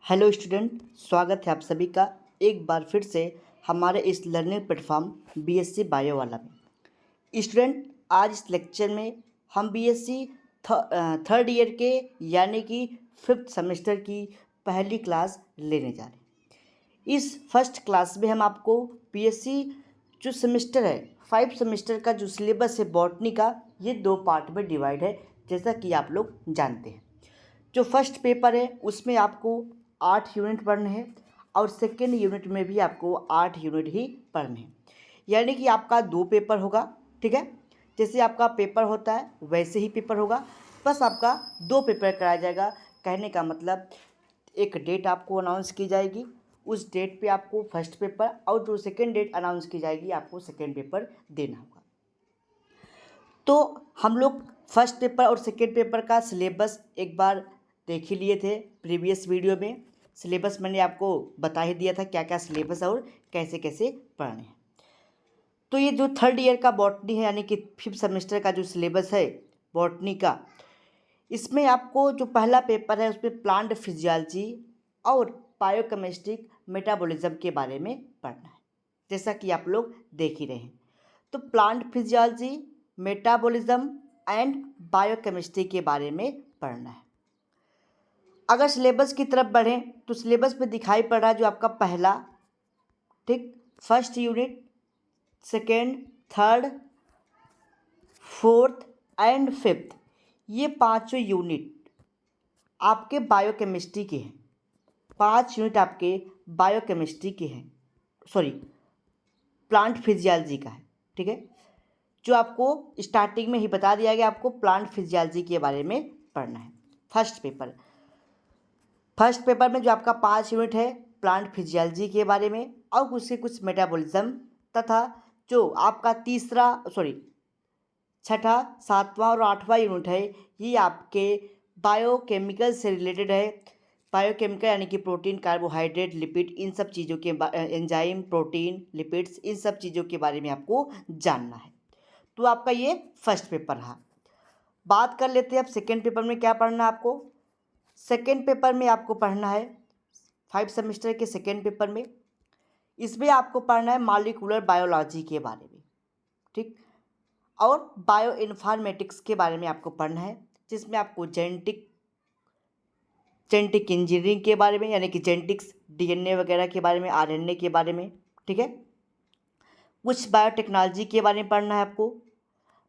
Hello student, स्वागत है आप सभी का एक बार फिर से हमारे इस लर्निंग प्लेटफॉर्म बीएससी बायो वाला में। स्टूडेंट, आज इस लेक्चर में हम बीएससी थर्ड ईयर के यानी कि 5th सेमेस्टर की पहली क्लास लेने जा रहे हैं। इस फर्स्ट क्लास में हम आपको बीएससी जो सेमेस्टर है 5 सेमेस्टर का जो सिलेबस है बॉटनी का, ये 2 पार्ट में डिवाइड है, जैसा कि आप लोग जानते हैं। जो फर्स्ट पेपर है उसमें आपको 8 यूनिट पढ़ने हैं और सेकेंड यूनिट में भी आपको 8 यूनिट ही पढ़ने हैं, यानी कि आपका 2 पेपर होगा। ठीक है, जैसे आपका पेपर होता है वैसे ही पेपर होगा, बस आपका 2 पेपर कराया जाएगा। कहने का मतलब एक डेट आपको अनाउंस की जाएगी, उस डेट पे आपको फर्स्ट पेपर और जो सेकेंड डेट अनाउंस की जाएगी आपको सेकेंड पेपर देना होगा। तो हम लोग फर्स्ट पेपर और सेकेंड पेपर का सिलेबस एक बार देख ही लिए थे प्रीवियस वीडियो में। सिलेबस मैंने आपको बता ही दिया था क्या क्या सिलेबस और कैसे कैसे पढ़ने हैं। तो ये जो थर्ड ईयर का बॉटनी है यानी कि 5th सेमेस्टर का जो सिलेबस है बॉटनी का, इसमें आपको जो पहला पेपर है उसमें प्लांट फिजियोलॉजी और बायोकेमिस्ट्री मेटाबॉलिज्म के बारे में पढ़ना है, जैसा कि आप लोग देख ही रहे हैं। तो plant physiology, metabolism and biochemistry के बारे में पढ़ना है। अगर सिलेबस की तरफ बढ़ें तो सिलेबस में दिखाई पड़ रहा है जो आपका पहला, ठीक, first unit, second, third, fourth and fifth, ये पांचों यूनिट आपके बायोकेमिस्ट्री के हैं। 5 यूनिट आपके बायोकेमिस्ट्री के हैं, सॉरी प्लांट फिजियोलॉजी का है। ठीक है, जो आपको स्टार्टिंग में ही बता दिया गया, आपको प्लांट फिजियोलॉजी के बारे में पढ़ना है। फर्स्ट पेपर में जो आपका 5 यूनिट है प्लांट फिजियोलॉजी के बारे में और उसके कुछ मेटाबॉलिज्म, तथा जो आपका छठा, 7वां और 8वां यूनिट है ये आपके बायोकेमिकल से रिलेटेड है। बायोकेमिकल यानी कि प्रोटीन, कार्बोहाइड्रेट, लिपिड, इन सब चीज़ों के एंजाइम, प्रोटीन, लिपिड्स, इन सब चीज़ों के बारे में आपको जानना है। तो आपका ये फर्स्ट पेपर रहा। बात कर लेते हैं अब सेकेंड पेपर में क्या पढ़ना है आपको। सेकेंड पेपर में आपको पढ़ना है 5 सेमेस्टर के सेकेंड पेपर में, इसमें आपको पढ़ना है मॉलिक्यूलर बायोलॉजी के बारे में, ठीक, और बायो इन्फॉर्मेटिक्स के बारे में आपको पढ़ना है, जिसमें आपको जेनेटिक इंजीनियरिंग के बारे में यानी कि जेनेटिक्स, डीएनए वगैरह के बारे में, आरएनए के बारे में, ठीक है, कुछ बायोटेक्नोलॉजी के बारे में पढ़ना है आपको,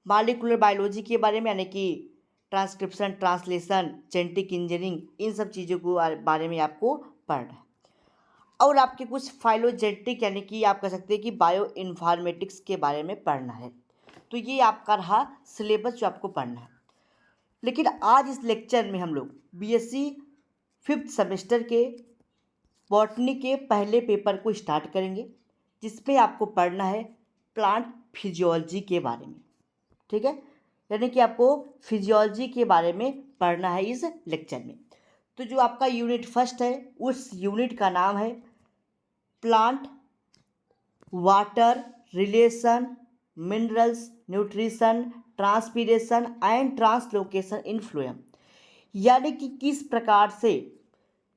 मॉलिक्यूलर बायोलॉजी के बारे में यानी कि ट्रांसक्रिप्शन, ट्रांसलेशन, जेनेटिक इंजीनियरिंग, इन सब चीज़ों के बारे में आपको पढ़ना है। और आपके कुछ फाइलोजेनेटिक यानी कि आप कह सकते हैं कि बायो इन्फॉर्मेटिक्स के बारे में पढ़ना है। तो ये आपका रहा सिलेबस जो आपको पढ़ना है। लेकिन आज इस लेक्चर में हम लोग बीएससी 5th सेमेस्टर के बॉटनी के पहले पेपर को स्टार्ट करेंगे, जिसमें आपको पढ़ना है प्लांट फिजियोलॉजी के बारे में। ठीक है, यानी कि आपको फिजियोलॉजी के बारे में पढ़ना है इस लेक्चर में। तो जो आपका यूनिट फर्स्ट है उस यूनिट का नाम है plant water relation, minerals, nutrition, transpiration and translocation in phloem, यानी कि किस प्रकार से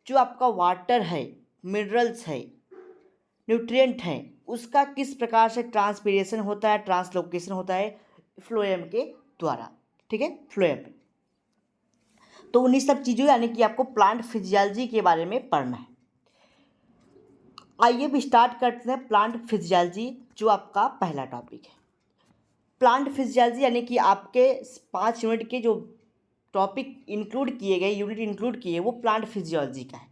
जो आपका वाटर है, मिनरल्स है, न्यूट्रिएंट हैं, उसका किस प्रकार से ट्रांसपीरेशन होता है, ट्रांसलोकेशन होता है फ्लोएम के द्वारा। ठीक है, फ्लोएम। तो उन्हीं सब चीज़ों यानी कि आपको प्लांट फिजियोलॉजी के बारे में पढ़ना है। आइए भी स्टार्ट करते हैं प्लांट फिजियोलॉजी, जो आपका पहला टॉपिक है। प्लांट फिजियोलॉजी यानी कि आपके 5 यूनिट के जो टॉपिक इंक्लूड किए गए, यूनिट इंक्लूड किए, वो प्लांट फिजियोलॉजी का है।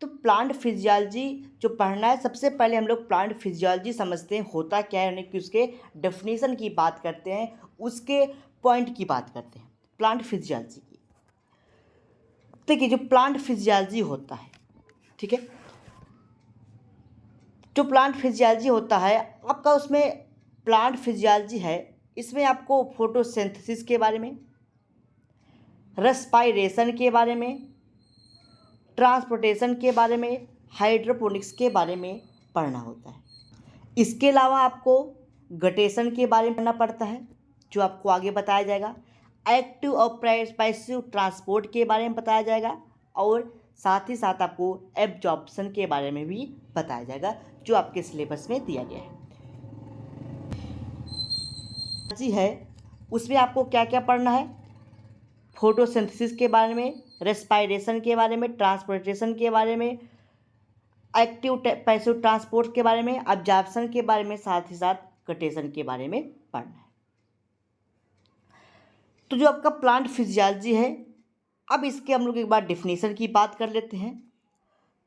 तो प्लांट फिजियोलॉजी जो पढ़ना है, सबसे पहले हम लोग प्लांट फिजियोलॉजी समझते हैं होता क्या है, यानी कि उसके डेफिनेशन की बात करते हैं, उसके पॉइंट की बात करते हैं प्लांट फिजियोलॉजी की। देखिए, जो प्लांट फिजियोलॉजी होता है, ठीक है, जो प्लांट फिजियोलॉजी होता है आपका, उसमें प्लांट फिजियोलॉजी है, इसमें आपको फोटोसिंथेसिस के बारे में, रेस्पायरेशन के बारे में, ट्रांसपोर्टेशन के बारे में, हाइड्रोपोनिक्स के बारे में पढ़ना होता है। इसके अलावा आपको गटेशन के बारे में पढ़ना पड़ता है, जो आपको आगे बताया जाएगा। एक्टिव और पैसिव ट्रांसपोर्ट के बारे में बताया जाएगा, और साथ ही साथ आपको एब्जॉर्प्शन के बारे में भी बताया जाएगा, जो आपके सिलेबस में दिया गया है जी है। उसमें आपको क्या क्या पढ़ना है, फोटोसिंथेसिस के बारे में, रेस्पायरेशन के बारे में, ट्रांसपोर्टेशन के बारे में, एक्टिव पैसिव ट्रांसपोर्ट के बारे में, अब्जॉर्प्शन के बारे में, साथ ही साथ कटेशन के बारे में पढ़ना है। तो जो आपका प्लांट फिजियोलॉजी है, अब इसके हम लोग एक बार डेफिनेशन की बात कर लेते हैं।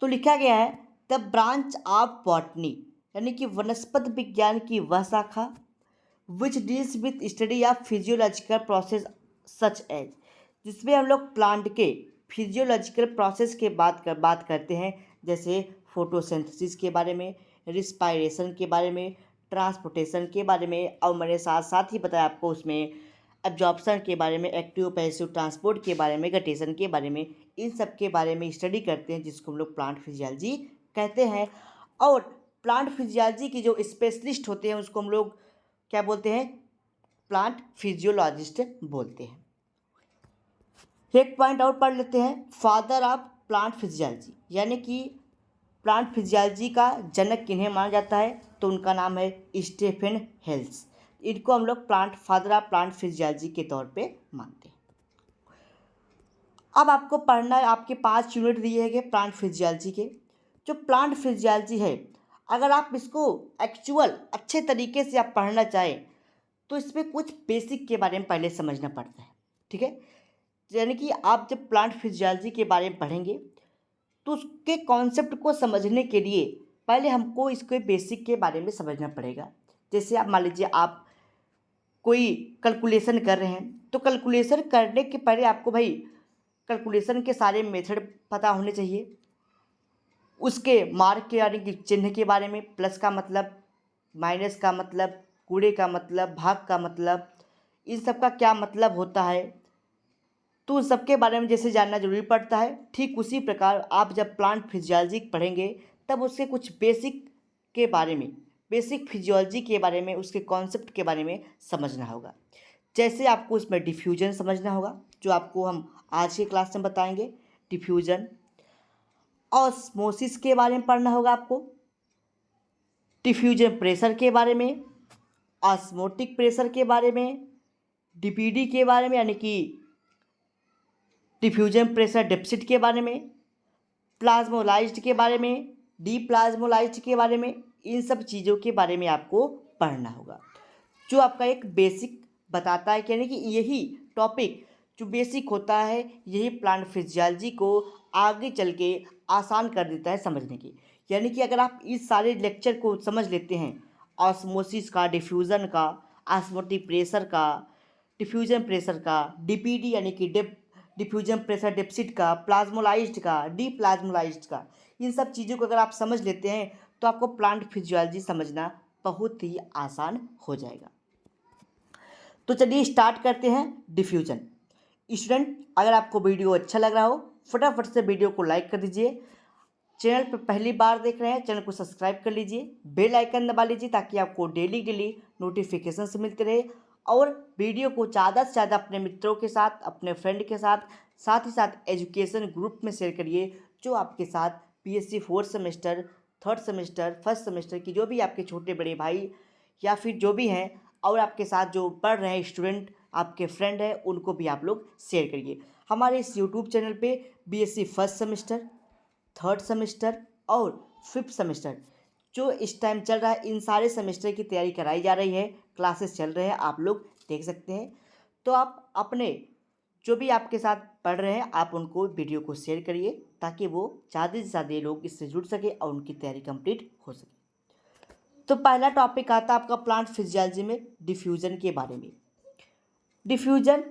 तो लिखा गया है द ब्रांच ऑफ बॉटनी, यानी कि वनस्पति विज्ञान की वह शाखा which deals with study of physiological process such as, जिसमें हम लोग प्लांट के फिजियोलॉजिकल प्रोसेस के बात करते हैं, जैसे फोटोसिंथेसिस के बारे में, रिस्पायरेशन के बारे में, ट्रांसपोर्टेशन के बारे में, और मैंने साथ साथ ही बताया आपको उसमें एब्जॉर्प्शन के बारे में, एक्टिव पैसिव ट्रांसपोर्ट के बारे में, कटेशन के बारे में, इन सब के बारे में स्टडी करते हैं, जिसको हम लोग प्लांट फिजियोलॉजी कहते हैं। और प्लांट फिजियोलॉजी की जो स्पेशलिस्ट होते हैं उसको हम लोग क्या बोलते हैं, प्लांट फिजियोलॉजिस्ट बोलते हैं। एक पॉइंट और पढ़ लेते हैं, फादर ऑफ प्लांट फिजियोलॉजी, यानी कि प्लांट फिजियोलॉजी का जनक किन्हें माना जाता है, तो उनका नाम है स्टीफन हेल्स। इनको हम लोग फादर ऑफ प्लांट फिजियोलॉजी के तौर पे मानते हैं। अब आपको पढ़ना है, आपके 5 यूनिट दिए गए प्लांट फिजियोलॉजी के। जो प्लांट फिजियोलॉजी है, अगर आप इसको एक्चुअल अच्छे तरीके से आप पढ़ना चाहें तो इसमें कुछ बेसिक के बारे में पहले समझना पड़ता है, ठीक है। यानी कि आप जब प्लांट फिजियोलॉजी के बारे में पढ़ेंगे तो उसके कॉन्सेप्ट को समझने के लिए पहले हमको इसके बेसिक के बारे में समझना पड़ेगा। जैसे आप मान लीजिए आप कोई कैलकुलेशन कर रहे हैं, तो कैलकुलेशन करने के पहले आपको भाई कैलकुलेशन के सारे मेथड पता होने चाहिए। उसके मार्क के यानी कि चिन्ह के बारे में, प्लस का मतलब, माइनस का मतलब, कूड़े का मतलब, भाग का मतलब, इन सब का क्या मतलब होता है, तो उन सब के बारे में जैसे जानना जरूरी पड़ता है। ठीक उसी प्रकार आप जब प्लांट फिजियोलॉजी पढ़ेंगे तब उसके कुछ बेसिक के बारे में, बेसिक फिजियोलॉजी के बारे में, उसके कॉन्सेप्ट के बारे में समझना होगा। जैसे आपको उसमें डिफ्यूजन समझना होगा, जो आपको हम आज की क्लास में बताएंगे। डिफ्यूजन, ऑस्मोसिस के बारे में पढ़ना होगा आपको, डिफ्यूजन प्रेशर के बारे में, ऑस्मोटिक प्रेशर के बारे में, डीपीडी के बारे में यानी कि डिफ्यूजन प्रेशर डेफिसिट के बारे में, प्लाज्मोलाइज्ड के बारे में, डीप्लाज्मोलाइज्ड के बारे में, इन सब चीज़ों के बारे में आपको पढ़ना होगा, जो आपका एक बेसिक बताता है। यानी कि यही टॉपिक जो बेसिक होता है, यही प्लांट फिजियोलॉजी को आगे चल के आसान कर देता है समझने की। यानी कि अगर आप इस सारे लेक्चर को समझ लेते हैं, ऑस्मोसिस का, डिफ्यूज़न का, ऑस्मोटिक प्रेशर का, डिफ्यूजन प्रेशर का, डीपीडी यानी कि डिफ्यूजन प्रेशर डेफिसिट का, प्लाज्मोलाइज्ड का, डीप्लाज्मोलाइज्ड का, इन सब चीज़ों को अगर आप समझ लेते हैं तो आपको प्लांट फिजियोलॉजी समझना बहुत ही आसान हो जाएगा। तो चलिए स्टार्ट करते हैं डिफ्यूजन। स्टूडेंट, अगर आपको वीडियो अच्छा लग रहा हो फटाफट से वीडियो को लाइक कर दीजिए। चैनल पर पहली बार देख रहे हैं, चैनल को सब्सक्राइब कर लीजिए, बेल आइकन दबा लीजिए ताकि आपको डेली नोटिफिकेशन मिलते रहे। और वीडियो को ज़्यादा से ज़्यादा अपने मित्रों के साथ, अपने फ्रेंड के साथ, साथ ही साथ एजुकेशन ग्रुप में शेयर करिए, जो आपके साथ BSc 4th semester, 3rd semester, 1st semester की जो भी आपके छोटे बड़े भाई या फिर जो भी हैं और आपके साथ जो पढ़ रहे हैं स्टूडेंट, आपके फ्रेंड हैं, उनको भी आप लोग शेयर करिए। हमारे इस यूट्यूब चैनल पे BSc 1st semester, 3rd semester और 5th सेमेस्टर जो इस टाइम चल रहा है, इन सारे सेमेस्टर की तैयारी कराई जा रही है, क्लासेस चल रहे हैं, आप लोग देख सकते हैं। तो आप अपने जो भी आपके साथ पढ़ रहे हैं, आप उनको वीडियो को शेयर करिए ताकि वो ज़्यादा से ज़्यादा लोग इससे जुड़ सके और उनकी तैयारी कंप्लीट हो सके। तो पहला टॉपिक आता है आपका प्लांट फिजियोलॉजी में डिफ्यूजन के बारे में। डिफ्यूजन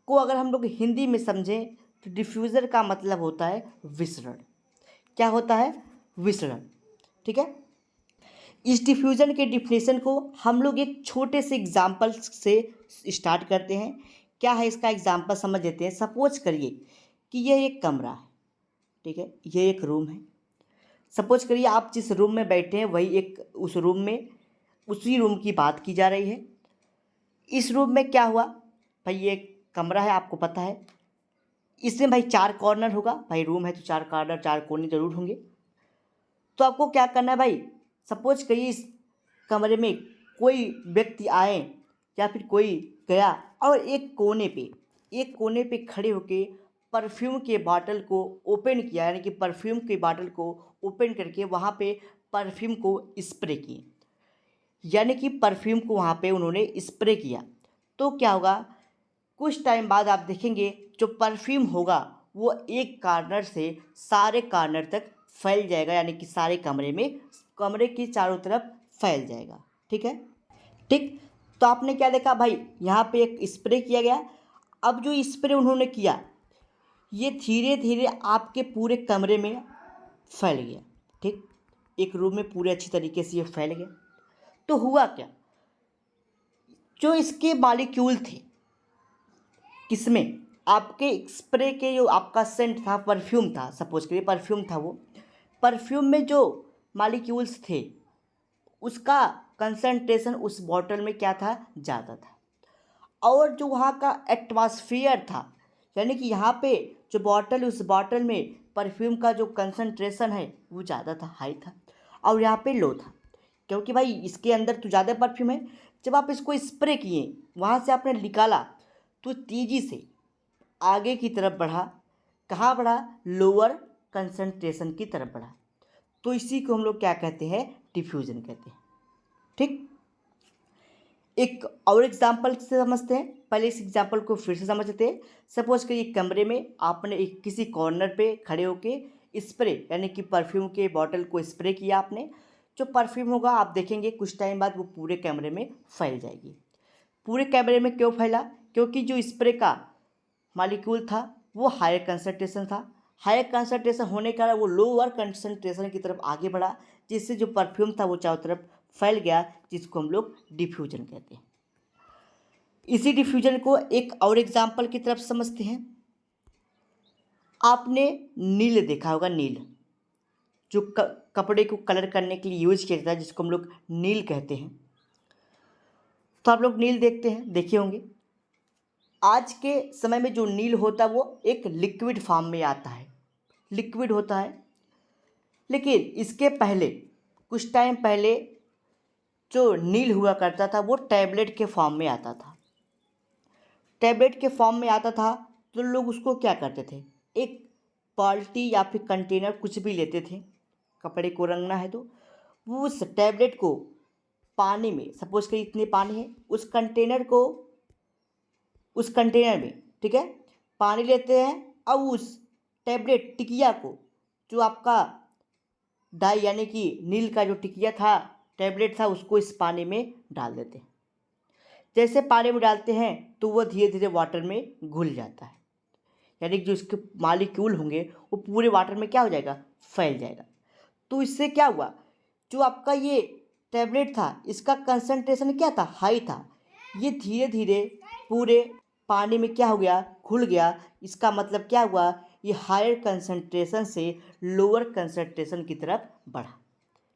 को अगर हम लोग हिंदी में समझें तो डिफ्यूज़र का मतलब होता है विसरण। क्या होता है? विसरण, ठीक है। इस डिफ्यूजन के डिफिनेशन को हम लोग एक छोटे से एग्जाम्पल से स्टार्ट करते हैं। क्या है इसका एग्जाम्पल समझ लेते हैं। सपोज करिए कि यह एक कमरा है, ठीक है, ये एक रूम है। सपोज करिए आप जिस रूम में बैठे हैं वही एक उस रूम में, उसी रूम की बात की जा रही है। इस रूम में क्या हुआ भाई, ये कमरा है, आपको पता है, इसमें भाई 4 कॉर्नर होगा, भाई रूम है तो 4 कॉर्नर 4 कोने ज़रूर होंगे। तो आपको क्या करना है भाई, सपोज कहिए इस कमरे में कोई व्यक्ति आए या फिर कोई गया और एक कोने पे खड़े होके परफ्यूम के बॉटल को ओपन किया, यानी कि परफ्यूम के बॉटल को ओपन करके वहाँ पे परफ्यूम को स्प्रे किए, यानी कि परफ्यूम को वहाँ पे उन्होंने स्प्रे किया। तो क्या होगा, कुछ टाइम बाद आप देखेंगे जो परफ्यूम होगा वो एक कॉर्नर से सारे कॉर्नर तक फैल जाएगा, यानी कि सारे कमरे की चारों तरफ फैल जाएगा। ठीक है, ठीक। तो आपने क्या देखा भाई, यहाँ पे एक स्प्रे किया गया। अब जो स्प्रे उन्होंने किया ये धीरे धीरे आपके पूरे कमरे में फैल गया। ठीक, एक रूम में पूरे अच्छी तरीके से ये फैल गया। तो हुआ क्या, जो इसके मॉलिक्यूल थे किसमें, आपके स्प्रे के जो आपका सेंट था, परफ्यूम था, सपोज करिए परफ्यूम था, वो परफ्यूम में जो मॉलिक्यूल्स थे उसका कंसंट्रेशन उस बॉटल में क्या था, ज़्यादा था। और जो वहाँ का एटमॉस्फेयर था, यानी कि यहाँ पे जो बॉटल, उस बॉटल में परफ्यूम का जो कंसंट्रेशन है वो ज़्यादा था, हाई था, और यहाँ पे लो था, क्योंकि भाई इसके अंदर तो ज़्यादा परफ्यूम है। जब आप इसको स्प्रे किए, वहाँ से आपने निकाला तो तेज़ी से आगे की तरफ बढ़ा, कहाँ बढ़ा, लोअर कंसंट्रेशन की तरफ बढ़ा। तो इसी को हम लोग क्या कहते हैं, डिफ्यूजन कहते हैं। ठीक, एक और एग्जाम्पल से समझते हैं, पहले इस एग्जाम्पल को फिर से समझते हैं। सपोज करिए कमरे में आपने एक किसी कॉर्नर पे खड़े होके स्प्रे, यानी कि परफ्यूम के बॉटल को स्प्रे किया आपने। जो परफ्यूम होगा आप देखेंगे कुछ टाइम बाद वो पूरे कमरे में फैल जाएगी। पूरे कमरे में क्यों फैला, क्योंकि जो स्प्रे का मॉलिक्यूल था वो हायर कंसंट्रेशन था। हायर कंसंट्रेशन होने के कारण वो लोअर कंसंट्रेशन की तरफ आगे बढ़ा, जिससे जो परफ्यूम था वो चारों तरफ फैल गया, जिसको हम लोग डिफ्यूजन कहते हैं। इसी डिफ्यूजन को एक और एग्जाम्पल की तरफ समझते हैं। आपने नील देखा होगा, नील जो कपड़े को कलर करने के लिए यूज किया जाता है, जिसको हम लोग नील कहते हैं। तो आप लोग नील देखते हैं, देखे होंगे। आज के समय में जो नील होता है वो एक लिक्विड फॉर्म में आता है, लिक्विड होता है। लेकिन इसके पहले, कुछ टाइम पहले जो नील हुआ करता था वो टैबलेट के फॉर्म में आता था। टैबलेट के फॉर्म में आता था तो लोग उसको क्या करते थे, एक बाल्टी या फिर कंटेनर कुछ भी लेते थे, कपड़े को रंगना है तो वो उस टैबलेट को पानी में, सपोज कि इतने पानी है, उस कंटेनर में, ठीक है, पानी लेते हैं और उस टैबलेट टिकिया को, जो आपका डाई यानी कि नील का जो टिकिया था, टैबलेट था, उसको इस पानी में डाल देते हैं। जैसे पानी में डालते हैं तो वह धीरे धीरे वाटर में घुल जाता है, यानी कि जो इसके मॉलिक्यूल होंगे वो पूरे वाटर में क्या हो जाएगा, फैल जाएगा। तो इससे क्या हुआ, जो आपका ये टैबलेट था इसका कंसंट्रेशन क्या था, हाई था। ये धीरे धीरे पूरे पानी में क्या हो गया, घुल गया। इसका मतलब क्या हुआ, ये हायर कंसंट्रेशन से लोअर कंसंट्रेशन की तरफ बढ़ा।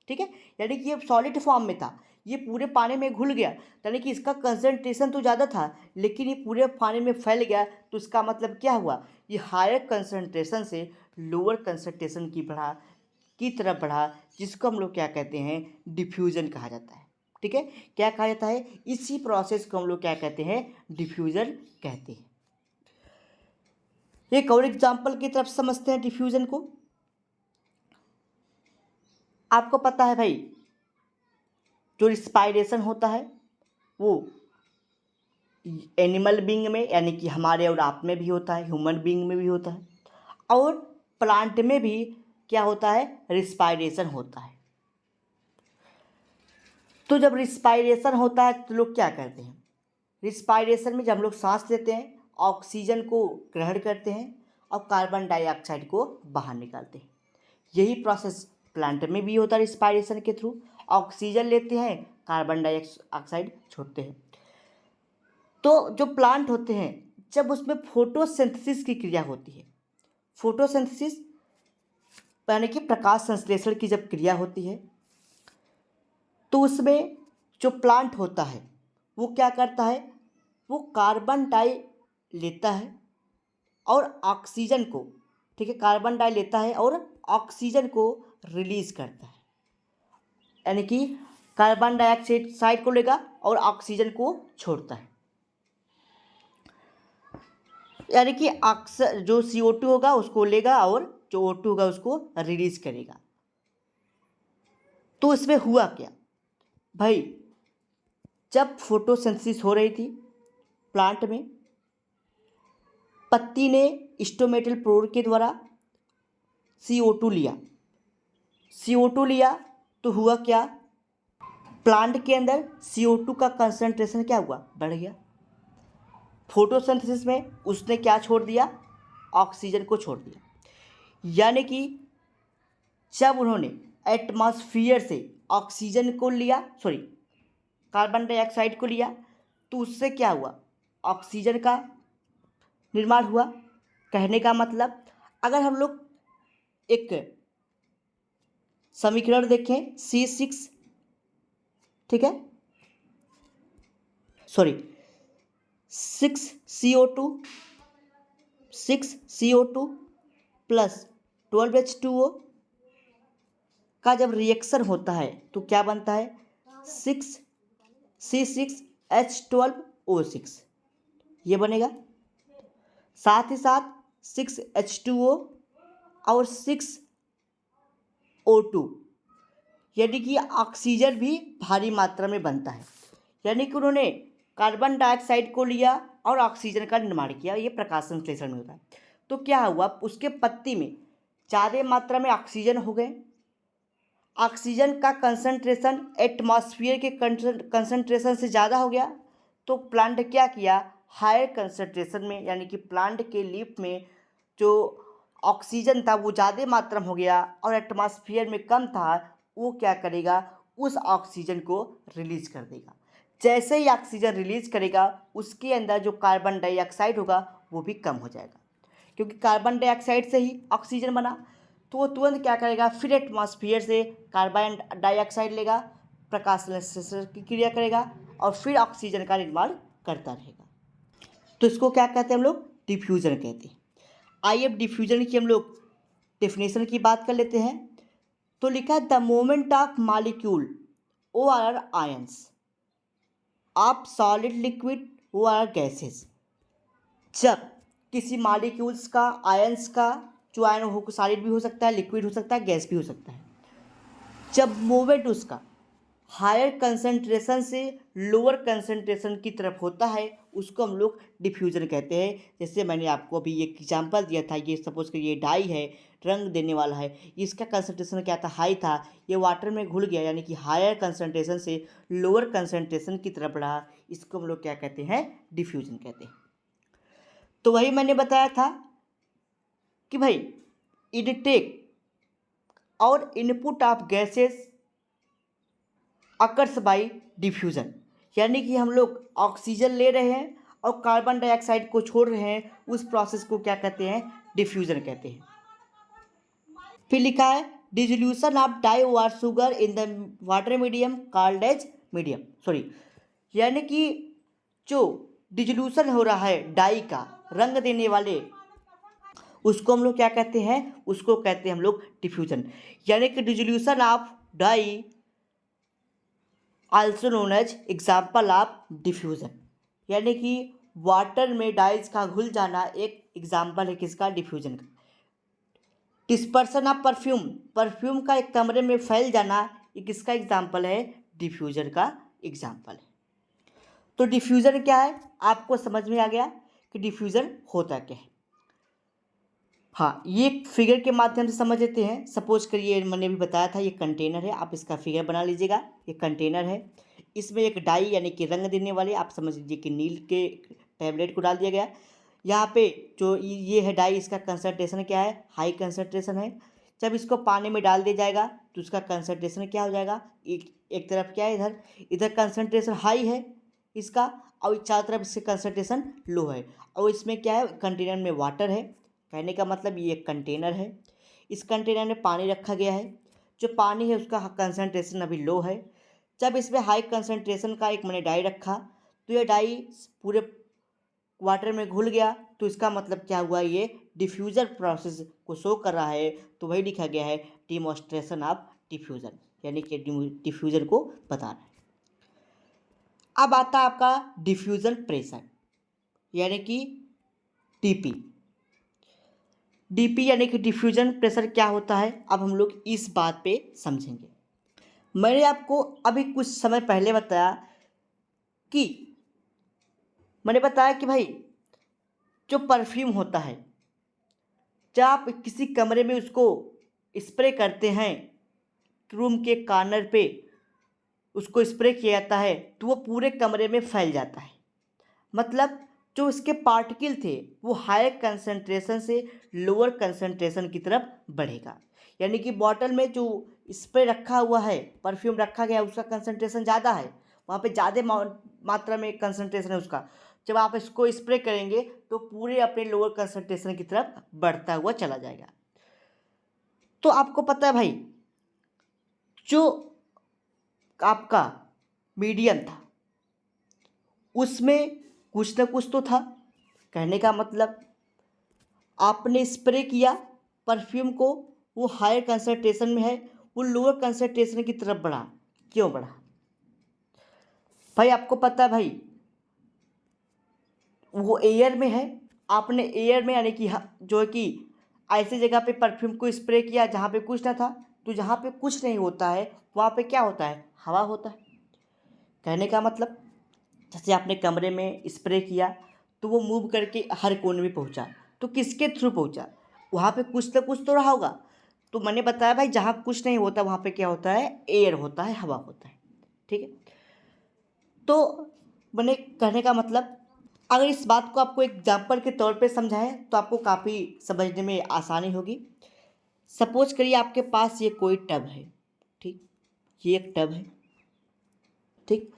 ठीक है, यानी कि ये सॉलिड फॉर्म में था, ये पूरे पानी में घुल गया, यानी कि इसका कंसंट्रेशन तो ज़्यादा था लेकिन ये पूरे पानी में फैल गया। तो इसका मतलब क्या हुआ, ये हायर कंसंट्रेशन से लोअर कंसंट्रेशन की तरफ बढ़ा, जिसको हम लोग क्या कहते हैं, डिफ्यूजन कहा जाता है। ठीक है, क्या कहा जाता है, इसी प्रोसेस को हम लोग क्या कहते हैं, डिफ्यूजन कहते हैं। एक और एग्जाम्पल की तरफ समझते हैं डिफ्यूजन को। आपको पता है भाई, जो रिस्पायरेशन होता है वो एनिमल बीइंग में, यानी कि हमारे और आप में भी होता है, ह्यूमन बीइंग में भी होता है, और प्लांट में भी क्या होता है, रिस्पायरेशन होता है। तो जब रिस्पायरेशन होता है तो लोग क्या करते हैं, रिस्पायरेशन में जब हम लोग सांस लेते हैं, ऑक्सीजन को ग्रहण करते हैं और कार्बन डाइऑक्साइड को बाहर निकालते हैं। यही प्रोसेस प्लांट में भी होता है, रिस्पायरेशन के थ्रू ऑक्सीजन लेते हैं, कार्बन डाइऑक्साइड छोड़ते हैं। तो जो प्लांट होते हैं जब उसमें फोटोसिंथेसिस की क्रिया होती है, फोटोसिंथेसिस यानी कि प्रकाश संश्लेषण की जब क्रिया होती है, तो उसमें जो प्लांट होता है वो क्या करता है, वो कार्बन डाई लेता है और ऑक्सीजन को, ठीक है, कार्बन डाई लेता है और ऑक्सीजन को रिलीज करता है, यानी कि कार्बन डाइऑक्साइड को लेगा और ऑक्सीजन को छोड़ता है, यानी कि जो CO2 होगा उसको लेगा और जो O2 होगा उसको रिलीज करेगा। तो इसमें हुआ क्या भाई, जब फोटोसिंथेसिस हो रही थी प्लांट में, पत्ती ने स्टोमेटल पोर के द्वारा CO2 लिया। CO2 लिया तो हुआ क्या, प्लांट के अंदर CO2 का कंसंट्रेशन क्या हुआ, बढ़ गया। फोटोसिंथेसिस में उसने क्या छोड़ दिया, ऑक्सीजन को छोड़ दिया, यानी कि जब उन्होंने एटमॉस्फेयर से ऑक्सीजन को लिया, सॉरी कार्बन डाइऑक्साइड को लिया, तो उससे क्या हुआ, ऑक्सीजन का निर्माण हुआ। कहने का मतलब, अगर हम लोग एक समीकरण देखें C6, ठीक है, सॉरी 6CO2 प्लस 12H2O का जब रिएक्शन होता है तो क्या बनता है, 6C6H12O6, ये बनेगा। साथ ही साथ 6H2O और 6O2, यानी कि ऑक्सीजन भी भारी मात्रा में बनता है, यानी कि उन्होंने कार्बन डाइऑक्साइड को लिया और ऑक्सीजन का निर्माण किया, ये प्रकाश संश्लेषण में होता है। तो क्या हुआ, उसके पत्ती में ज़्यादा मात्रा में ऑक्सीजन हो गए, ऑक्सीजन का कंसंट्रेशन एटमॉस्फेयर के कंसंट्रेशन से ज़्यादा हो गया, तो प्लांट क्या किया, हायर कंसंट्रेशन में, यानी कि प्लांट के लीफ में जो ऑक्सीजन था वो ज़्यादा मात्रा में हो गया और एटमॉस्फेयर में कम था, वो क्या करेगा, उस ऑक्सीजन को रिलीज कर देगा। जैसे ही ऑक्सीजन रिलीज करेगा उसके अंदर जो कार्बन डाइऑक्साइड होगा वो भी कम हो जाएगा, क्योंकि कार्बन डाइऑक्साइड से ही ऑक्सीजन बना, तो वो तुरंत क्या करेगा, फिर एटमॉस्फेयर से कार्बन डाइऑक्साइड लेगा, प्रकाश संश्लेषण की क्रिया करेगा और फिर ऑक्सीजन का निर्माण करता रहेगा। तो इसको क्या कहते हैं हम लोग, डिफ्यूजन कहते हैं। आइए अब डिफ्यूजन की हम लोग डेफिनेशन की बात कर लेते हैं। तो लिखा है, the moment of molecule OR ions of solid liquid OR gases, जब किसी मॉलिक्यूल्स का, आयंस का, जो आयन हो सॉलिड भी हो सकता है, लिक्विड हो सकता है, गैस भी हो सकता है, जब मूवमेंट उसका हायर कंसंट्रेशन से लोअर कंसंट्रेशन की तरफ होता है उसको हम लोग डिफ्यूजन कहते हैं। जैसे मैंने आपको अभी एक एग्जांपल दिया था, ये सपोज करिए डाई है, रंग देने वाला है, इसका कंसंट्रेशन क्या था, हाई था, ये वाटर में घुल गया, यानी कि हायर कंसंट्रेशन से लोअर कंसंट्रेशन की तरफ बढ़ा, इसको हम लोग क्या कहते हैं, डिफ्यूजन कहते हैं। तो वही मैंने बताया था कि भाई इनटेक और input of gases occurs by diffusion, यानी कि हम लोग ऑक्सीजन ले रहे हैं और कार्बन डाइऑक्साइड को छोड़ रहे हैं, उस प्रोसेस को क्या कहते हैं, डिफ्यूज़न कहते हैं। फिर लिखा है, dissolution of dye over sugar in the water medium called as medium, sorry, यानी कि जो डिसोल्यूशन हो रहा है डाई का, रंग देने वाले, उसको हम लोग क्या कहते हैं, उसको कहते हैं हम लोग डिफ्यूजन, यानी कि dissolution of dye also known as example of diffusion, यानी कि वाटर में डाइज का घुल जाना एक एग्जाम्पल है किसका, डिफ्यूजन का। डिस्पर्सन ऑफ परफ्यूम, परफ्यूम का एक कमरे में फैल जाना, ये किसका एग्जाम्पल है, डिफ्यूजन का एग्जाम्पल है। तो डिफ्यूजन क्या है, आपको समझ में आ गया कि डिफ्यूजन होता क्या है। हाँ, ये फिगर के माध्यम से समझ लेते हैं। सपोज करिए मैंने अभी बताया था ये कंटेनर है, आप इसका फिगर बना लीजिएगा। ये कंटेनर है, इसमें एक डाई यानी कि रंग देने वाले, आप समझ लीजिए कि नील के टैबलेट को डाल दिया गया। यहाँ पे जो ये है डाई, इसका कंसंट्रेशन क्या है, हाई कंसंट्रेशन है। जब इसको पानी में डाल दिया जाएगा तो उसका कंसंट्रेशन क्या हो जाएगा, एक तरफ क्या है, इधर इधर कंसंट्रेशन हाई है इसका, और चारों तरफ इसके कंसंट्रेशन लो है। और इसमें क्या है, कंटेनर में वाटर है। कहने का मतलब ये एक कंटेनर है, इस कंटेनर में पानी रखा गया है, जो पानी है उसका कंसंट्रेशन अभी लो है। जब इसमें हाई कंसंट्रेशन का एक मैंने डाई रखा तो ये डाई पूरे वाटर में घुल गया तो इसका मतलब क्या हुआ, ये डिफ्यूज़र प्रोसेस को शो कर रहा है, तो वही लिखा गया है डिमॉन्स्ट्रेशन ऑफ डिफ्यूज़न, यानी कि डिफ्यूज़न को बता रहा है। अब आता है आपका डिफ्यूज़न प्रेशर यानी कि डीपी। डीपी यानी कि डिफ्यूज़न प्रेशर क्या होता है, अब हम लोग इस बात पे समझेंगे। मैंने आपको अभी कुछ समय पहले बताया कि भाई जो परफ्यूम होता है, जब आप किसी कमरे में उसको स्प्रे करते हैं, रूम के कॉर्नर पे उसको स्प्रे किया जाता है तो वो पूरे कमरे में फैल जाता है। मतलब जो उसके पार्टिकल थे वो हायर कंसंट्रेशन से लोअर कंसंट्रेशन की तरफ बढ़ेगा। यानी कि बॉटल में जो स्प्रे रखा हुआ है, परफ्यूम रखा गया है, उसका कंसंट्रेशन ज़्यादा है, वहाँ पे ज़्यादा मात्रा में कंसंट्रेशन है उसका। जब आप इसको स्प्रे करेंगे तो पूरे अपने लोअर कंसंट्रेशन की तरफ बढ़ता हुआ चला जाएगा। तो आपको पता है भाई, जो आपका मीडियम था उसमें कुछ ना कुछ तो था। कहने का मतलब आपने स्प्रे किया परफ्यूम को, वो हायर कंसंट्रेशन में है, वो लोअर कंसंट्रेशन की तरफ बढ़ा। क्यों बढ़ा भाई? आपको पता है भाई, वो एयर में है, आपने एयर में यानी कि जो है कि ऐसी जगह पे परफ्यूम को स्प्रे किया जहाँ पे कुछ ना था, तो जहाँ पे कुछ नहीं होता है वहाँ पे क्या होता है, हवा होता है। कहने का मतलब जैसे आपने कमरे में स्प्रे किया तो वो मूव करके हर कोने में पहुंचा, तो किसके थ्रू पहुंचा, वहाँ पे कुछ ना कुछ तो रहा होगा। तो मैंने बताया भाई, जहाँ कुछ नहीं होता वहाँ पे क्या होता है, एयर होता है, हवा होता है। ठीक है, तो मैंने कहने का मतलब अगर इस बात को आपको एग्जाम्पल के तौर पे समझाएं तो आपको काफ़ी समझने में आसानी होगी। सपोज करिए आपके पास ये कोई टब है, ठीक, ये एक टब है, ठीक,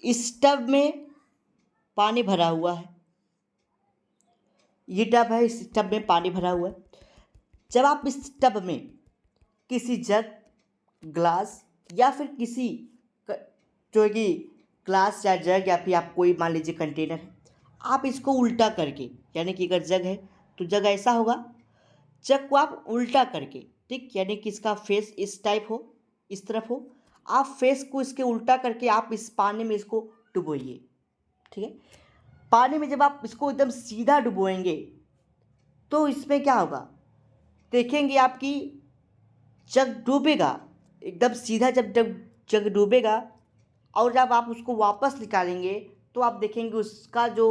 इस टब में पानी भरा हुआ है, ये टब है, इस टब में पानी भरा हुआ है। जब आप इस टब में किसी जग, ग्लास या फिर किसी जो है कि ग्लास या जग या फिर आप कोई मान लीजिए कंटेनर है, आप इसको उल्टा करके, यानी कि अगर जग है तो जग ऐसा होगा, जग को आप उल्टा करके, ठीक, यानी कि इसका फेस इस टाइप हो, इस तरफ हो, आप फेस को इसके उल्टा करके आप इस पानी में इसको डुबोइए। ठीक है, पानी में जब आप इसको एकदम सीधा डुबोएंगे तो इसमें क्या होगा, देखेंगे आपकी जग डूबेगा एकदम सीधा। जब जब जग डूबेगा और जब आप उसको वापस निकालेंगे तो आप देखेंगे उसका जो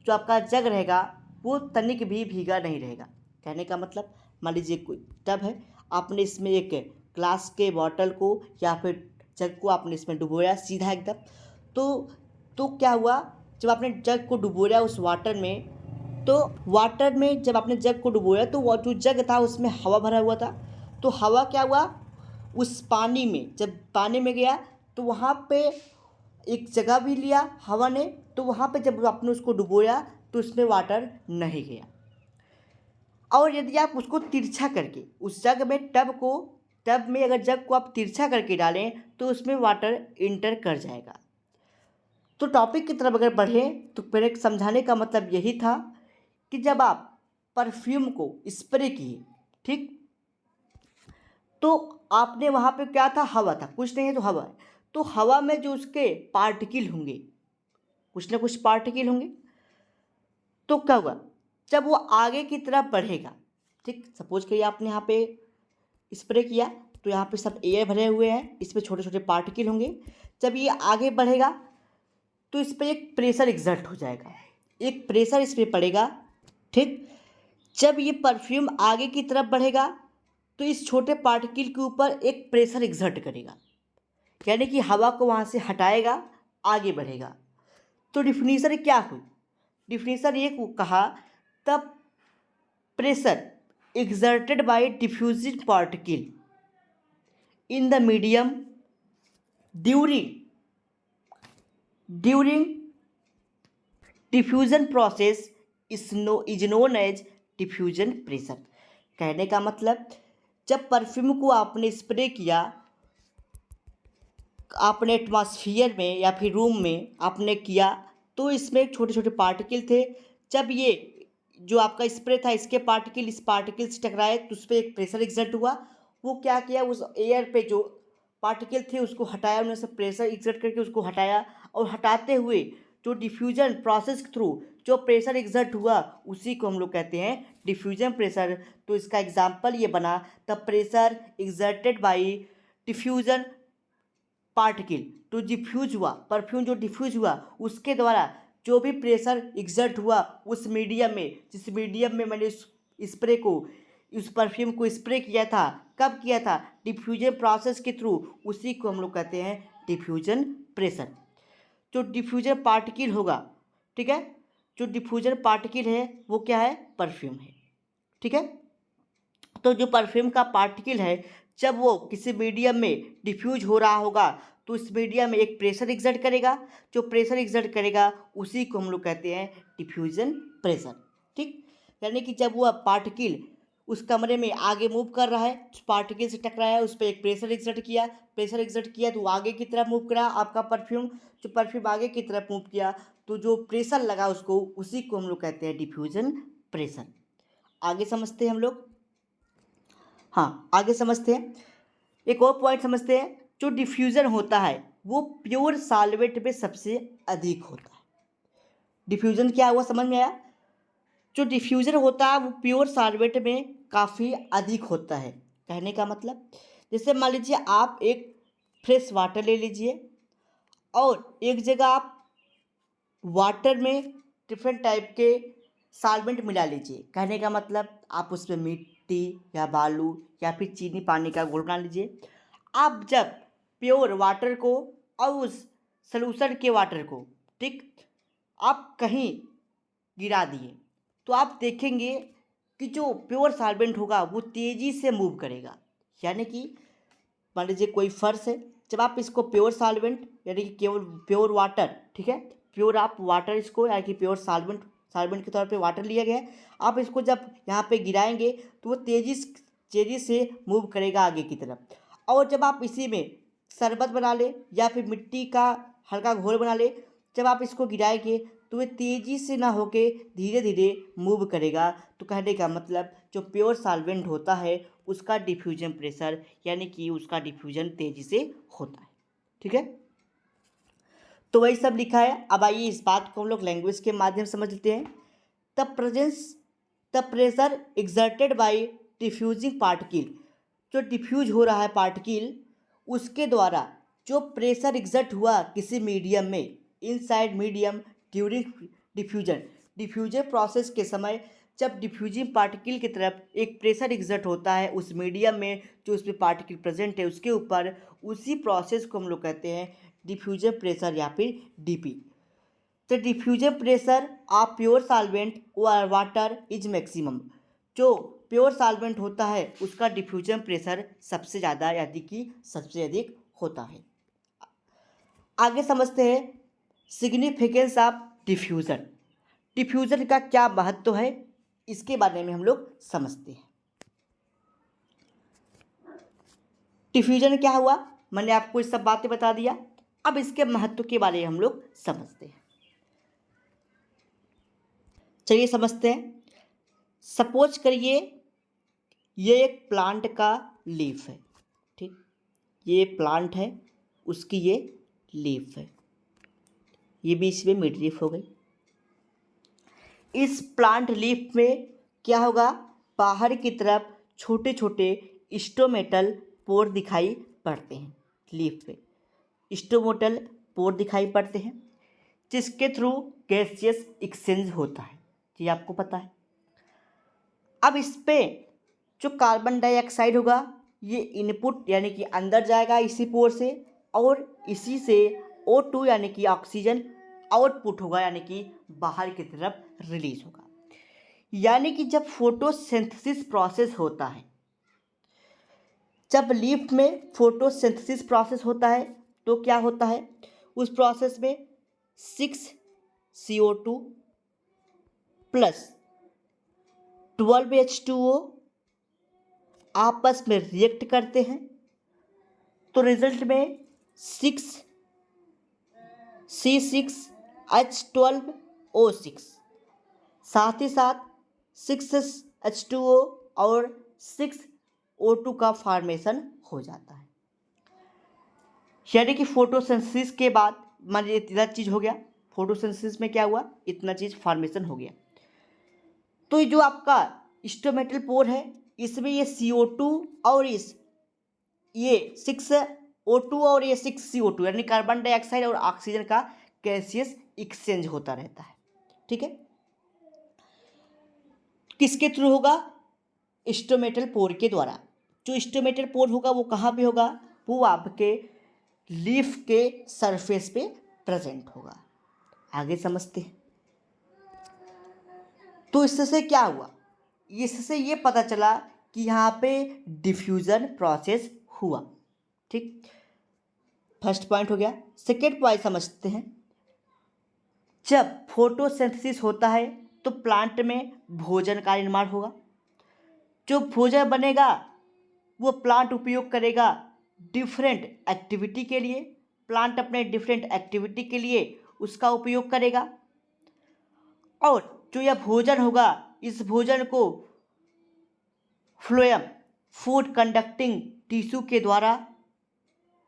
जो आपका जग रहेगा वो तनिक भी भीगा नहीं रहेगा। कहने का मतलब मान लीजिए कोई टब है, आपने इसमें एक ग्लास के बॉटल को या फिर जग को आपने इसमें डुबोया सीधा एकदम, तो क्या हुआ, जब आपने जग को डुबोया उस वाटर में, तो वाटर में जब आपने जग को डुबोया तो वो जो जग था उसमें हवा भरा हुआ था, तो हवा क्या हुआ, उस पानी में जब पानी में गया तो वहाँ पे एक जगह भी लिया हवा ने, तो वहाँ पे जब आपने उसको डुबोया तो उसमें वाटर नहीं गया। और यदि आप उसको तिरछा करके उस जग में टब में अगर जग को आप तिरछा करके डालें तो उसमें वाटर इंटर कर जाएगा। तो टॉपिक की तरफ अगर बढ़ें तो मेरे समझाने का मतलब यही था कि जब आप परफ्यूम को स्प्रे किए, ठीक, तो आपने वहाँ पे क्या था, हवा था, कुछ नहीं है तो हवा है, तो हवा में जो उसके पार्टिकल होंगे, कुछ ना कुछ पार्टिकल होंगे, तो क्या हुआ, जब वो आगे की तरफ बढ़ेगा, ठीक, सपोज करिए आपने यहाँ पे स्प्रे किया तो यहाँ पे सब एयर भरे हुए हैं, इसमें छोटे छोटे पार्टिकल होंगे, जब ये आगे बढ़ेगा तो इस पर एक प्रेशर एग्जर्ट हो जाएगा, एक प्रेशर इस पर पड़ेगा, ठीक। जब ये परफ्यूम आगे की तरफ बढ़ेगा तो इस छोटे पार्टिकल के ऊपर एक प्रेशर एग्जर्ट करेगा, यानी कि हवा को वहाँ से हटाएगा, आगे बढ़ेगा। तो डिफिनीशन क्या हुई, डिफिनीशन ये कहा, तब pressure exerted by diffusing particle in the medium during diffusion process is known as diffusion pressure। कहने का मतलब जब परफ्यूम को आपने स्प्रे किया, आपने एटमॉस्फेयर में या फिर रूम में आपने किया, तो इसमें छोटे छोटे पार्टिकल थे। जब ये जो आपका स्प्रे था इसके पार्टिकल इस पार्टिकल से टकराए तो उस पर एक प्रेशर एक्सर्ट हुआ। वो क्या किया, उस एयर पे जो पार्टिकल थे उसको हटाया, उन्होंने सब प्रेशर एक्सर्ट करके उसको हटाया, और हटाते हुए जो डिफ्यूजन प्रोसेस के थ्रू जो प्रेशर एक्सर्ट हुआ उसी को हम लोग कहते हैं डिफ्यूजन प्रेशर। तो इसका एग्जाम्पल ये बना, the pressure exerted by diffusion particle तो डिफ्यूज हुआ, परफ्यूम जो डिफ्यूज हुआ उसके द्वारा जो भी प्रेशर एक्सर्ट हुआ उस मीडियम में, जिस मीडियम में मैंने उस स्प्रे को, उस परफ्यूम को स्प्रे किया था, कब किया था, डिफ्यूजन प्रोसेस के थ्रू, उसी को हम लोग कहते हैं डिफ्यूजन प्रेशर। जो डिफ्यूजन पार्टिकल होगा, ठीक है, जो डिफ्यूजन पार्टिकल है वो क्या है, परफ्यूम है, ठीक है। तो जो परफ्यूम का पार्टिकल है जब वो किसी मीडियम में डिफ्यूज हो रहा होगा तो उस मीडियम में एक प्रेशर एक्सर्ट करेगा, जो प्रेशर एक्सर्ट करेगा उसी को हम लोग कहते हैं डिफ्यूजन प्रेशर, ठीक। यानी कि जब वो पार्टिकल उस कमरे में आगे मूव कर रहा है, उस पार्टिकल से टकराया है, उस पर एक प्रेशर एक्सर्ट किया, प्रेशर एक्सर्ट किया तो वो आगे की तरफ मूव करा आपका परफ्यूम, जो परफ्यूम आगे की तरफ मूव किया तो जो प्रेशर लगा उसको, उसी को हम लोग कहते हैं डिफ्यूजन प्रेशर। आगे समझते हैं हम लोग। हाँ, आगे समझते हैं, एक और पॉइंट समझते हैं। जो डिफ्यूजन होता है वो प्योर सॉल्वेंट में सबसे अधिक होता है। डिफ्यूजन क्या हुआ, समझ में आया। जो डिफ्यूजन होता है वो प्योर सॉल्वेंट में काफ़ी अधिक होता है। कहने का मतलब, जैसे मान लीजिए आप एक फ्रेश वाटर ले लीजिए और एक जगह आप वाटर में डिफरेंट टाइप के सॉल्वेंट मिला लीजिए। कहने का मतलब आप उसमें मिट्टी या बालू या फिर चीनी पानी का घोल बना लीजिए। आप जब प्योर वाटर को और उस सलूशन के वाटर को, ठीक, आप कहीं गिरा दिए तो आप देखेंगे कि जो प्योर सॉल्वेंट होगा वो तेज़ी से मूव करेगा। यानी कि मान लीजिए कोई फर्श है, जब आप इसको प्योर सॉल्वेंट यानी कि केवल प्योर वाटर, ठीक है, प्योर आप वाटर इसको यानी कि प्योर सॉल्वेंट, सॉल्वेंट के तौर पे वाटर लिया गया है, आप इसको जब यहाँ पे गिराएंगे तो वो तेज़ी से मूव करेगा आगे की तरफ। और जब आप इसी में शरबत बना ले या फिर मिट्टी का हल्का घोल बना ले, जब आप इसको गिराएंगे तो वह तेज़ी से ना होके धीरे धीरे मूव करेगा। तो कहने का मतलब जो प्योर सॉल्वेंट होता है उसका डिफ्यूजन प्रेशर यानी कि उसका डिफ्यूजन तेज़ी से होता है, ठीक है। तो वही सब लिखा है। अब आइए इस बात को हम लोग लैंग्वेज के माध्यम से समझ लेते हैं। The pressure exerted by diffusing particle, जो डिफ्यूज हो रहा है पार्टिकल उसके द्वारा जो प्रेशर एक्सर्ट हुआ किसी मीडियम में, inside medium during diffusion, diffusion process के समय जब डिफ्यूजिंग पार्टिकल की तरफ एक प्रेशर एक्सर्ट होता है उस मीडियम में जो उसमें पार्टिकल प्रेजेंट है उसके ऊपर, उसी प्रोसेस को हम लोग कहते हैं डिफ्यूजन प्रेशर या फिर डीपी। तो diffusion pressure of pure solvent water is maximum, जो प्योर सॉल्वेंट होता है उसका डिफ्यूजन प्रेशर सबसे ज़्यादा यानी कि सबसे अधिक होता है। आगे समझते हैं सिग्निफिकेंस ऑफ डिफ्यूज़न। डिफ्यूज़न का क्या महत्व है इसके बारे में हम लोग समझते हैं। डिफ्यूज़न क्या हुआ, मैंने आपको ये सब बातें बता दिया। अब इसके महत्व के बारे में हम लोग समझते हैं। चलिए समझते हैं। सपोज करिए ये एक प्लांट का लीफ है, ठीक, ये प्लांट है उसकी ये लीफ है, ये बीच में मिड लीफ हो गई। इस प्लांट लीफ में क्या होगा, बाहर की तरफ छोटे छोटे स्टोमेटल पोर दिखाई पड़ते हैं। लीफ पे स्टोमेटल पोर दिखाई पड़ते हैं जिसके थ्रू गैसियस एक्सचेंज होता है, ये आपको पता है। अब इस पे जो कार्बन डाइऑक्साइड होगा ये इनपुट यानी कि अंदर जाएगा इसी पोर से, और इसी से O2 यानी कि ऑक्सीजन आउटपुट होगा यानी कि बाहर की तरफ रिलीज होगा। यानी कि जब फोटोसिंथेसिस प्रोसेस होता है, जब लीफ में फोटोसिंथेसिस प्रोसेस होता है तो क्या होता है, उस प्रोसेस में 6CO2 प्लस 12H2O आपस में रिएक्ट करते हैं, तो रिजल्ट में 6C6 H12O6, साथ ही साथ 6H2O और 6O2 का फॉर्मेशन हो जाता है। यानी कि फोटोसिंथेसिस के बाद मान लीजिए इतना चीज़ हो गया, फोटोसिंथेसिस में क्या हुआ, इतना चीज़ फॉर्मेशन हो गया। तो ये जो आपका स्टोमेटल पोर है, इसमें ये CO2 और ये 6O2 और ये 6CO2 यानी कार्बन डाइऑक्साइड और ऑक्सीजन का गैसियस एक्सचेंज होता रहता है। ठीक है, किसके थ्रू होगा, स्टोमेटल पोर के द्वारा। जो स्टोमेटल पोर होगा वो कहाँ पे होगा, वो आपके लीफ के सरफेस पे प्रेजेंट होगा। आगे समझते हैं। तो इससे क्या हुआ, इससे ये पता चला कि यहाँ पे डिफ्यूजन प्रोसेस हुआ। ठीक, फर्स्ट पॉइंट हो गया। सेकेंड पॉइंट समझते हैं। जब फोटोसिंथेसिस होता है तो प्लांट में भोजन का निर्माण होगा। जो भोजन बनेगा वो प्लांट उपयोग करेगा डिफरेंट एक्टिविटी के लिए। प्लांट अपने डिफरेंट एक्टिविटी के लिए उसका उपयोग करेगा, और जो यह भोजन होगा इस भोजन को फ्लोएम फूड कंडक्टिंग टिश्यू के द्वारा,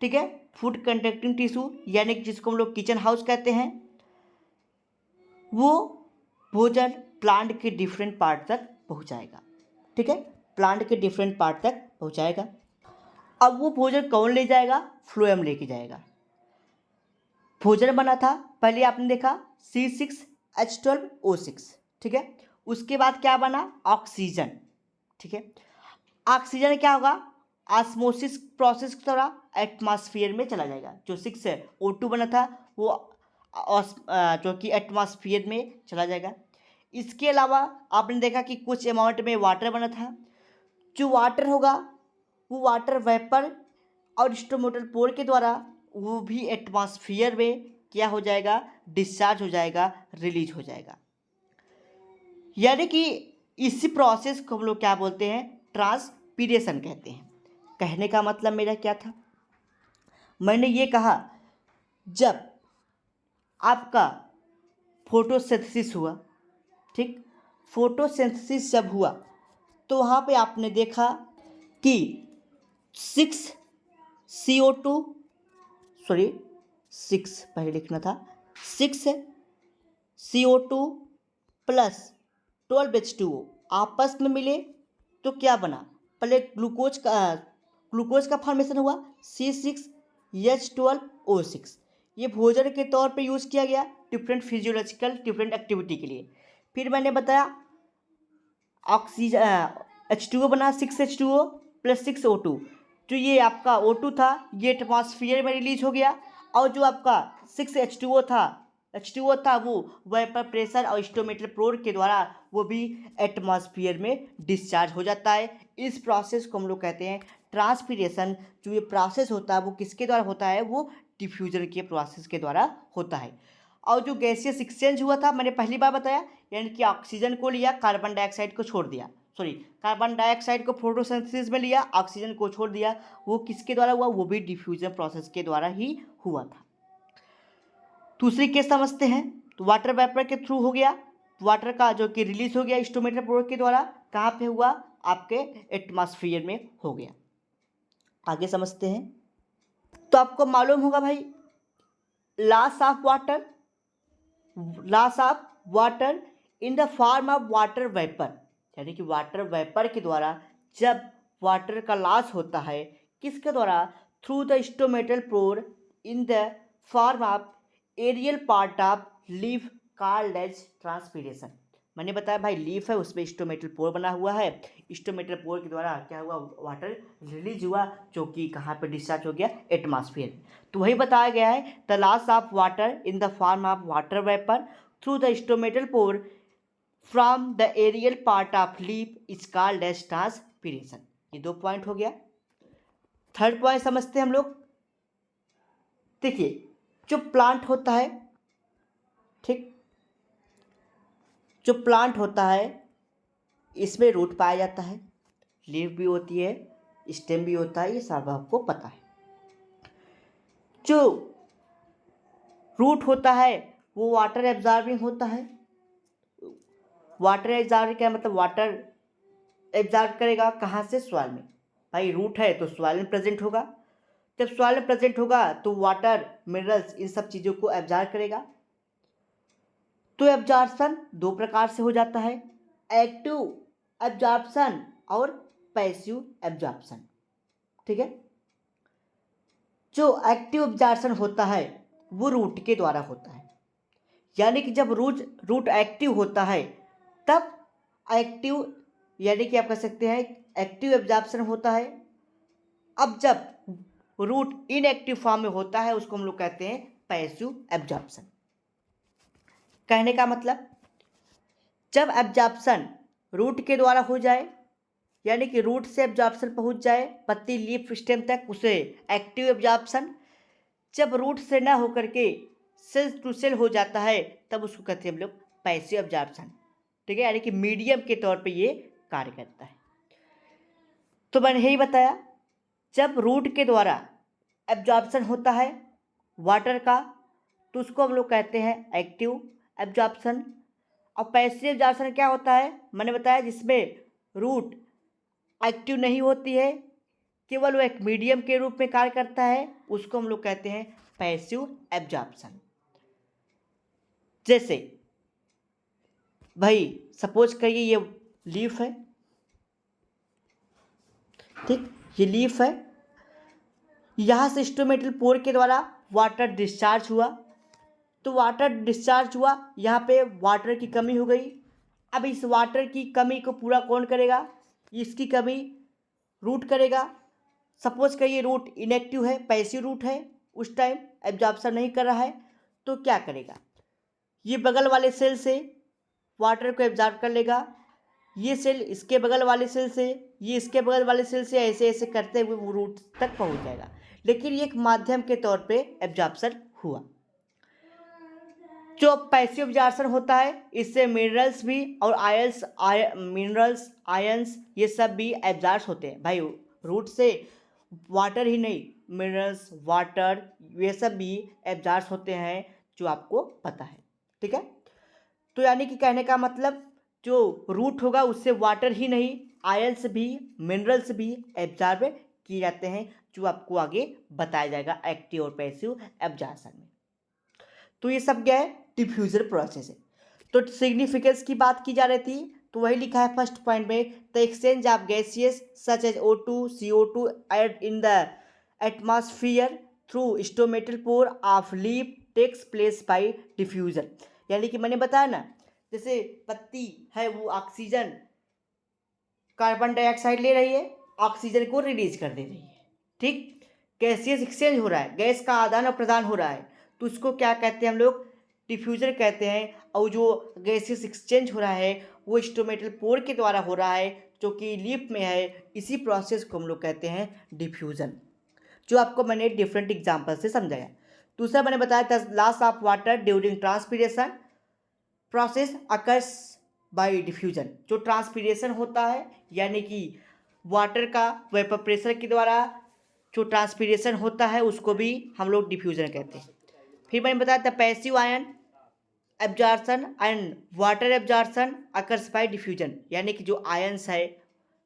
ठीक है, फूड कंडक्टिंग टिश्यू यानी कि जिसको हम लोग किचन हाउस कहते हैं, वो भोजन प्लांट के डिफरेंट पार्ट तक पहुंचाएगा। ठीक है, प्लांट के डिफरेंट पार्ट तक पहुंचाएगा। अब वो भोजन कौन ले जाएगा, फ्लोएम लेके जाएगा। भोजन बना था, पहले आपने देखा C6H12O6, ठीक है। उसके बाद क्या बना, ऑक्सीजन। ठीक है, ऑक्सीजन क्या होगा, ऑस्मोसिस प्रोसेस के द्वारा एटमॉस्फेयर में चला जाएगा। जो 6O2 बना था वो जो कि एटमॉस्फेयर में चला जाएगा। इसके अलावा आपने देखा कि कुछ अमाउंट में वाटर बना था। जो वाटर होगा वो वाटर वेपर और स्टोमेटल पोर के द्वारा वो भी एटमॉस्फेयर में क्या हो जाएगा, डिस्चार्ज हो जाएगा, रिलीज हो जाएगा। यानी कि इसी प्रोसेस को हम लोग क्या बोलते हैं, ट्रांसपीरेशन कहते हैं। कहने का मतलब मेरा क्या था, मैंने ये कहा जब आपका फोटोसिंथेसिस हुआ, ठीक, फोटोसिंथेसिस जब हुआ तो वहाँ पे आपने देखा कि 6CO2 पहले लिखना था, 6CO2 प्लस 12H2O आपस में मिले तो क्या बना, पहले ग्लूकोज का फॉर्मेशन हुआ C6H12O6। ये भोजन के तौर पे यूज़ किया गया डिफरेंट फिजियोलॉजिकल डिफरेंट एक्टिविटी के लिए। फिर मैंने बताया ऑक्सीजन H2O बना 6H2O प्लस 6O2। जो ये आपका O2 था ये एटमॉस्फेयर में रिलीज हो गया, और जो आपका 6H2O था वो वेपर प्रेशर और स्टोमेटल पोर के द्वारा वो भी एटमॉस्फेयर में डिस्चार्ज हो जाता है। इस प्रोसेस को हम लोग कहते हैं ट्रांसपीरेशन। जो ये प्रोसेस होता है वो किसके द्वारा होता है, वो डिफ्यूजन के प्रोसेस के द्वारा होता है। और जो गैसियस एक्सचेंज हुआ था मैंने पहली बार बताया, यानी कि ऑक्सीजन को लिया, कार्बन डाइऑक्साइड को छोड़ दिया, कार्बन डाइऑक्साइड को फोटोसिंथेसिस में लिया, ऑक्सीजन को छोड़ दिया। वो किसके द्वारा हुआ, वो भी डिफ्यूजन प्रोसेस के द्वारा ही हुआ था। दूसरी केस समझते हैं। तो वाटर वेपर के थ्रू हो गया, वाटर का जो कि रिलीज हो गया स्टोमेटल पोर के द्वारा, कहाँ पे हुआ, आपके एटमॉस्फेयर में हो गया। आगे समझते हैं। तो आपको मालूम होगा भाई loss of water in the form of water vapour, यानी कि वाटर वेपर के द्वारा जब वाटर का लॉस होता है, किसके द्वारा, through the stomatal pore in the form of aerial part of leaf called as transpiration. मैंने बताया भाई लीफ है उसमें स्टोमेटल पोर बना हुआ है, स्टोमेटल पोर के द्वारा क्या हुआ, वाटर रिलीज हुआ, जो कि कहाँ पे डिस्चार्ज हो गया, एटमॉस्फेयर। तो वही बताया गया है the loss of water in the form of water vapour through the stomatal pore from the aerial part of leaf is called as transpiration. ये 2 पॉइंट हो गया। थर्ड पॉइंट समझते हैं हम लोग। देखिए जो प्लांट होता है, ठीक, जो प्लांट होता है इसमें रूट पाया जाता है, लीफ भी होती है, स्टेम भी होता है, ये सब आपको पता है। जो रूट होता है वो वाटर एब्जॉर्बिंग होता है। वाटर एब्जॉर्बिंग क्या मतलब, वाटर एब्जॉर्ब करेगा कहाँ से, सॉइल में। भाई रूट है तो सॉइल में प्रेजेंट होगा, जब सॉइल में प्रेजेंट होगा तो वाटर, मिनरल्स, इन सब चीज़ों को एब्जॉर्ब करेगा। तो एब्जॉर्प्शन दो प्रकार से हो जाता है, एक्टिव एब्जॉर्प्शन और पैसिव एब्जॉर्प्शन। ठीक है, जो एक्टिव एब्जॉर्प्शन होता है वो रूट के द्वारा होता है, यानी कि जब रूट एक्टिव होता है तब एक्टिव, यानी कि आप कह सकते हैं एक्टिव एब्जॉर्प्शन होता है। अब जब रूट इनएक्टिव फॉर्म में होता है उसको हम लोग कहते हैं पैसिव एब्जॉर्प्शन। कहने का मतलब, जब एब्जॉर्प्शन रूट के द्वारा हो जाए, यानी कि रूट से एब्जॉर्प्शन पहुंच जाए पत्ती लीफ स्टेम तक, उसे एक्टिव एब्जॉर्प्शन। जब रूट से ना होकर के सेल टू सेल हो जाता है तब उसको कहते हैं हम लोग पैसिव एब्जॉर्प्शन। ठीक है, यानी कि मीडियम के तौर पे ये कार्य करता है। तो मैंने यही बताया, जब रूट के द्वारा एब्जॉर्प्शन होता है वाटर का तो उसको हम लोग कहते हैं एक्टिव एब्जॉर्प्शन। और पैसिव एब्जॉर्प्शन क्या होता है, मैंने बताया जिसमें रूट एक्टिव नहीं होती है, केवल वो एक मीडियम के रूप में कार्य करता है, उसको हम लोग कहते हैं पैसिव एब्जॉर्प्शन। जैसे भाई सपोज करिए ये लीफ है, ठीक, ये लीफ है, यहाँ से स्टोमेटल पोर के द्वारा वाटर डिस्चार्ज हुआ, तो वाटर डिस्चार्ज हुआ, यहाँ पे वाटर की कमी हो गई। अब इस वाटर की कमी को पूरा कौन करेगा, इसकी कमी रूट करेगा। सपोज करिए रूट इनएक्टिव है, पैसिव रूट है, उस टाइम एब्जॉर्प्शन नहीं कर रहा है, तो क्या करेगा, ये बगल वाले सेल से वाटर को एब्जॉर्ब कर लेगा, ये सेल इसके बगल वाले सेल से, ये इसके बगल वाले सेल से, ऐसे ऐसे करते हुए वो रूट तक पहुंच जाएगा। लेकिन ये एक माध्यम के तौर पे एब्जॉर्प्शन हुआ। जो पैसिव एब्जॉर्प्शन होता है इससे मिनरल्स भी और मिनरल्स, आयंस, ये सब भी एब्जॉर्ब होते हैं। भाई रूट से वाटर ही नहीं, मिनरल्स, वाटर, ये सब भी एब्जॉर्ब होते हैं, जो आपको पता है। ठीक है, तो यानी कि कहने का मतलब, जो रूट होगा उससे वाटर ही नहीं, आयंस भी, मिनरल्स भी एब्जॉर्ब किए जाते हैं, जो आपको आगे बताया जाएगा एक्टिव और पैसिव एब्जॉर्प्शन में। तो ये सब क्या है, डिफ्यूजन प्रोसेस है। तो सिग्निफिकेंस की बात की जा रही थी, तो वही लिखा है फर्स्ट पॉइंट में, the exchange of gaseous such as O2, CO2 in the atmosphere through stomatal pore of leaf takes place by diffusion. यानी कि मैंने बताया ना, जैसे पत्ती है वो ऑक्सीजन, कार्बन डाइऑक्साइड ले रही है, ऑक्सीजन को रिलीज कर दे रही है, ठीक, गैसियस एक्सचेंज हो रहा है, गैस का आदान और प्रदान हो रहा है, तो उसको क्या कहते हैं हम लोग, डिफ्यूजन कहते हैं। और जो गैसियस एक्सचेंज हो रहा है वो स्टोमेटल पोर के द्वारा हो रहा है, जो कि लीफ में है, इसी प्रोसेस को हम लोग कहते हैं डिफ्यूजन, जो आपको मैंने डिफरेंट एग्जाम्पल से समझाया। दूसरा मैंने बताया था loss of water during transpiration process occurs by diffusion. जो ट्रांसपीरेशन होता है, यानी कि वाटर का वेपर प्रेशर के द्वारा जो ट्रांसपीरेशन होता है उसको भी हम लोग डिफ्यूजन कहते हैं। फिर मैंने बताया था passive ion absorption and water absorption occurs by diffusion, यानी कि जो आयंस है,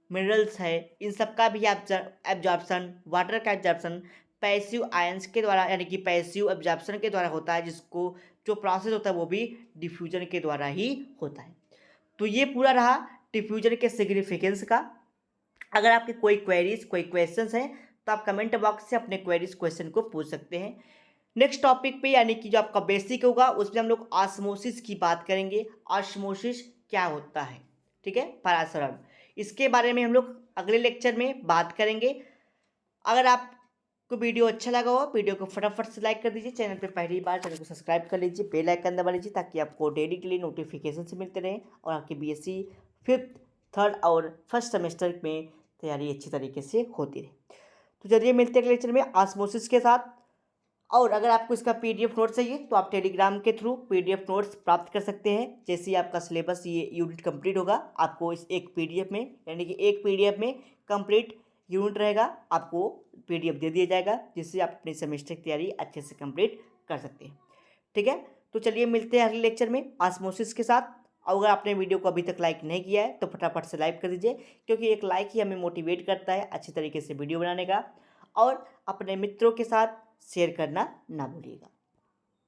मिनरल्स है, इन सब का भी एब्जॉर्प्शन, वाटर का एब्जॉर्प्शन पैसिव आयंस के द्वारा, यानी कि पैसिव एब्जॉर्प्शन के द्वारा होता है, जिसको जो प्रोसेस होता है वो भी डिफ्यूजन के द्वारा ही होता है। तो ये पूरा रहा डिफ्यूजन के सिग्निफिकेंस का। अगर आपके कोई क्वेरीज, कोई क्वेश्चंस हैं तो आप कमेंट बॉक्स से अपने क्वेरीज, क्वेश्चन को पूछ सकते हैं। नेक्स्ट टॉपिक पे, यानी कि जो आपका बेसिक होगा उसमें हम लोग ऑस्मोसिस की बात करेंगे। ऑस्मोसिस क्या होता है, ठीक है, परासरण, इसके बारे में हम लोग अगले लेक्चर में बात करेंगे। अगर आपको वीडियो अच्छा लगा हो, वीडियो को फटाफट से लाइक कर दीजिए, चैनल पे पहली बार चैनल को सब्सक्राइब कर लीजिए, बेल आइकन दबा लीजिए, ताकि आपको डेली के लिए नोटिफिकेशन से मिलते रहें और आपकी BSc 5th, 3rd और 1st सेमेस्टर में तैयारी अच्छी तरीके से होती रहे। तो चलिए मिलते हैं लेक्चर में ऑस्मोसिस के साथ। और अगर आपको इसका PDF नोट चाहिए तो आप टेलीग्राम के थ्रू PDF नोट्स प्राप्त कर सकते हैं। जैसे ही आपका सिलेबस, ये यूनिट कंप्लीट होगा, आपको इस एक PDF में, यानी कि एक PDF में कंप्लीट यूनिट रहेगा, आपको PDF दे दिया जाएगा, जिससे आप अपनी सेमेस्टर की तैयारी अच्छे से कंप्लीट कर सकते हैं। ठीक है, तो चलिए मिलते हैं अगले लेक्चर में ऑस्मोसिस के साथ। और अगर आपने वीडियो को अभी तक लाइक नहीं किया है तो फटाफट से लाइक कर दीजिए, क्योंकि एक लाइक ही हमें मोटिवेट करता है अच्छी तरीके से वीडियो बनाने का। और अपने मित्रों के साथ शेयर करना ना भूलिएगा।